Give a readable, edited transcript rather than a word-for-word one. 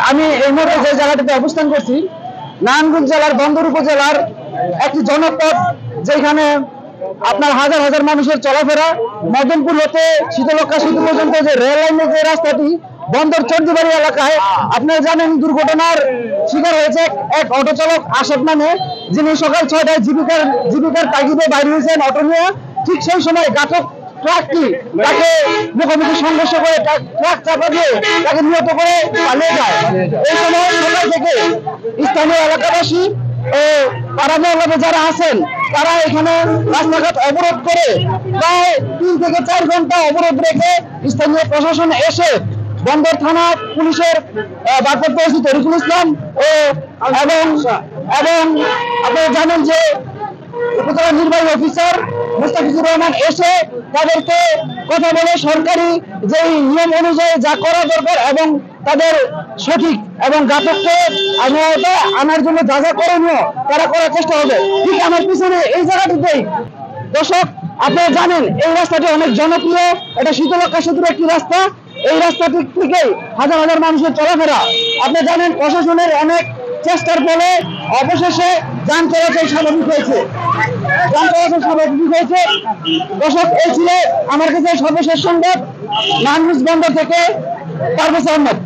আমি এই মুহূর্তে যে জায়গাটিতে অবস্থান করছি নারায়ণগঞ্জ জেলার বন্দর উপজেলার একটি জনপদ, যেখানে আপনার হাজার হাজার মানুষের চলাফেরা। মদনপুর হতে শীতলক্ষা সেতু পর্যন্ত যে রেল লাইনের যে রাস্তাটি বন্দর চন্ডিবাড়ি এলাকায়, আপনারা জানেন দুর্ঘটনার শিকার হয়েছে এক অটো চালক আশাদ নামে, যিনি সকাল 6টায় জীবিকার তাগিদে বাইরে হয়েছেন অটো নিয়ে। ঠিক সেই সময় ঘাতক ট্রাকটি তাকে মুখোমুখি সংঘর্ষ করে ট্রাক চাপা দিয়ে তাকে নিহত করে পালিয়ে যায়। এই সময় সকাল থেকে স্থানীয় এলাকাবাসী ও পাড়া মহল্লাতে যারা আছেন তারা এখানে রাস্তাঘাট অবরোধ করে প্রায় 3 থেকে 4 ঘন্টা অবরোধ রেখে স্থানীয় প্রশাসন এসে বন্দর থানা পুলিশের ভারপ্রাপ্ত ওসি তরিকুল ইসলাম এবং আপনারা জানেন যে উপজেলা নির্বাহী অফিসার মুস্তাফিজুর রহমান এসে তাদেরকে কথা বলে সরকারি যে নিয়ম অনুযায়ী যা করা দরকার এবং তাদের সঠিক এবং ঘাতককে আনার জন্য যা যা করণীয় তারা করার চেষ্টা হবে। ঠিক আমার পিছনে এই জায়গাটিতেই দর্শক আপনারা জানেন এই রাস্তাটি অনেক জনপ্রিয়, এটা শীতলক্ষা সেতুর একটি রাস্তা। এই রাস্তাটি থেকেই হাজার হাজার মানুষের চলাফেরা। আপনি জানেন প্রশাসনের অনেক চেষ্টার ফলে অবশেষে যান চলাচল স্বাভাবিক হয়েছে। দর্শক, এই ছিল আমার কাছে সর্বশেষ সংবাদ নারায়ণগঞ্জ বন্দর থেকে পারভেজ আহমেদ।